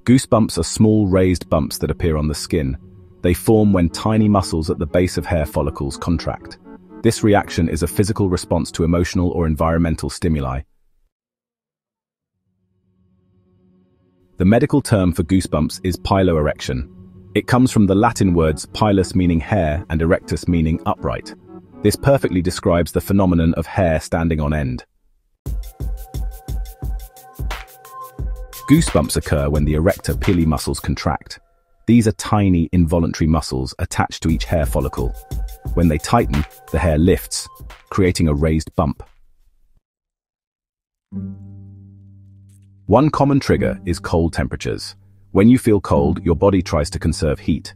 Goosebumps are small raised bumps that appear on the skin. They form when tiny muscles at the base of hair follicles contract. This reaction is a physical response to emotional or environmental stimuli. The medical term for goosebumps is piloerection. It comes from the Latin words pilus meaning hair and erectus meaning upright. This perfectly describes the phenomenon of hair standing on end. Goosebumps occur when the Arrector Pili muscles contract. These are tiny, involuntary muscles attached to each hair follicle. When they tighten, the hair lifts, creating a raised bump. One common trigger is cold temperatures. When you feel cold, your body tries to conserve heat.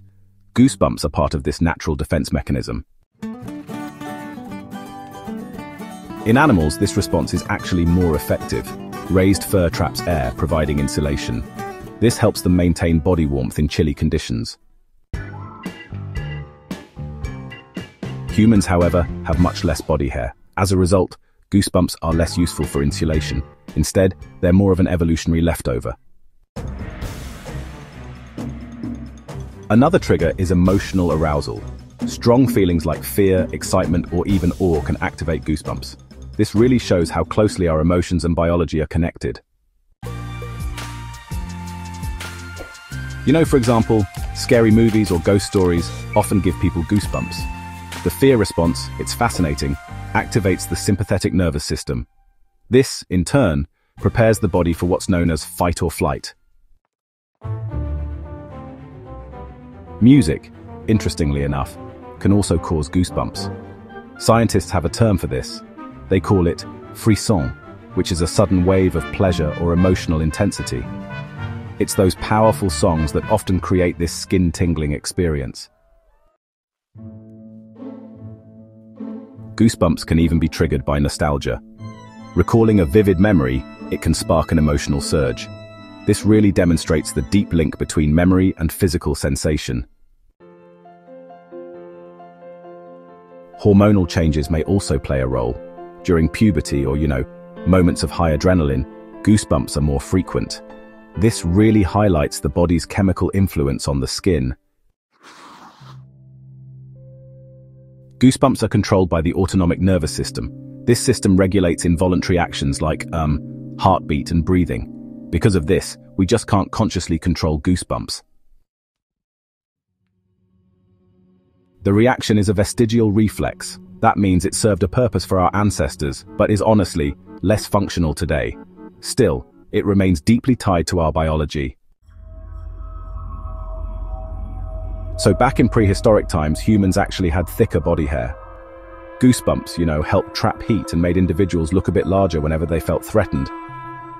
Goosebumps are part of this natural defense mechanism. In animals, this response is actually more effective. Raised fur traps air, providing insulation. This helps them maintain body warmth in chilly conditions. Humans, however, have much less body hair. As a result, goosebumps are less useful for insulation. Instead, they're more of an evolutionary leftover. Another trigger is emotional arousal. Strong feelings like fear, excitement, or even awe can activate goosebumps. This really shows how closely our emotions and biology are connected. You know, for example, scary movies or ghost stories often give people goosebumps. The fear response, it's fascinating, activates the sympathetic nervous system. This, in turn, prepares the body for what's known as fight or flight. Music, interestingly enough, can also cause goosebumps. Scientists have a term for this. They call it Frisson, which is a sudden wave of pleasure or emotional intensity. It's those powerful songs that often create this skin-tingling experience. Goosebumps can even be triggered by nostalgia. Recalling a vivid memory, it can spark an emotional surge. This really demonstrates the deep link between memory and physical sensation. Hormonal changes may also play a role. During puberty or, moments of high adrenaline, goosebumps are more frequent. This really highlights the body's chemical influence on the skin. Goosebumps are controlled by the autonomic nervous system. This system regulates involuntary actions like, heartbeat and breathing. Because of this, we just can't consciously control goosebumps. The reaction is a vestigial reflex. That means it served a purpose for our ancestors, but is honestly less functional today. Still, it remains deeply tied to our biology. So back in prehistoric times, humans actually had thicker body hair. Goosebumps, helped trap heat and made individuals look a bit larger whenever they felt threatened.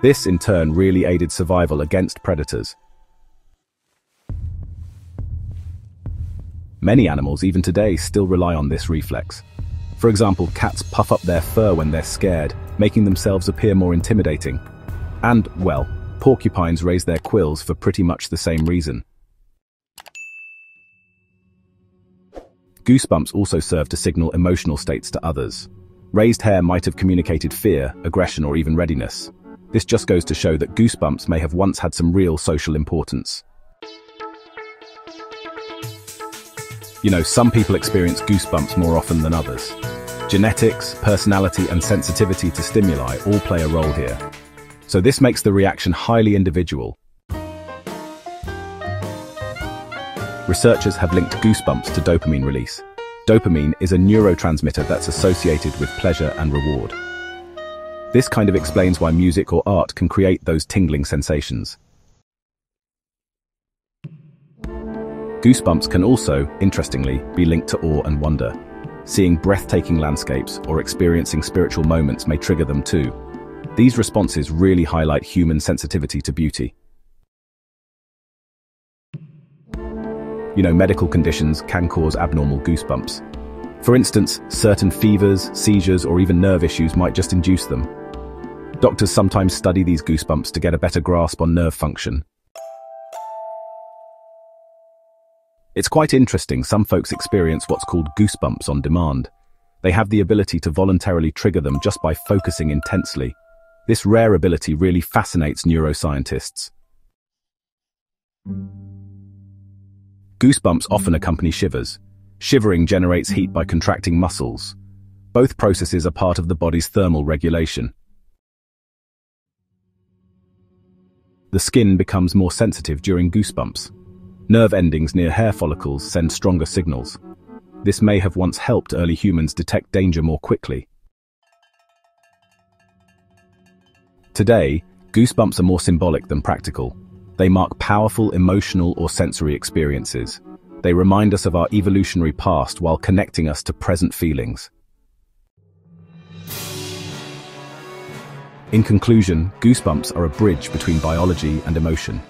This, in turn, really aided survival against predators. Many animals, even today, still rely on this reflex. For example, cats puff up their fur when they're scared, making themselves appear more intimidating. And, well, porcupines raise their quills for pretty much the same reason. Goosebumps also serve to signal emotional states to others. Raised hair might have communicated fear, aggression, or even readiness. This just goes to show that goosebumps may have once had some real social importance. Some people experience goosebumps more often than others. Genetics, personality, and sensitivity to stimuli all play a role here. So this makes the reaction highly individual. Researchers have linked goosebumps to dopamine release. Dopamine is a neurotransmitter that's associated with pleasure and reward. This kind of explains why music or art can create those tingling sensations. Goosebumps can also, interestingly, be linked to awe and wonder. Seeing breathtaking landscapes or experiencing spiritual moments may trigger them too. These responses really highlight human sensitivity to beauty. Medical conditions can cause abnormal goosebumps. For instance, certain fevers, seizures, or even nerve issues might just induce them. Doctors sometimes study these goosebumps to get a better grasp on nerve function. It's quite interesting, some folks experience what's called goosebumps on demand. They have the ability to voluntarily trigger them just by focusing intensely. This rare ability really fascinates neuroscientists. Goosebumps often accompany shivers. Shivering generates heat by contracting muscles. Both processes are part of the body's thermal regulation. The skin becomes more sensitive during goosebumps. Nerve endings near hair follicles send stronger signals. This may have once helped early humans detect danger more quickly. Today, goosebumps are more symbolic than practical. They mark powerful emotional or sensory experiences. They remind us of our evolutionary past while connecting us to present feelings. In conclusion, goosebumps are a bridge between biology and emotion.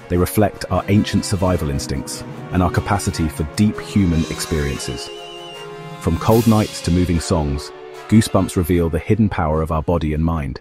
They reflect our ancient survival instincts and our capacity for deep human experiences. From cold nights to moving songs, goosebumps reveal the hidden power of our body and mind.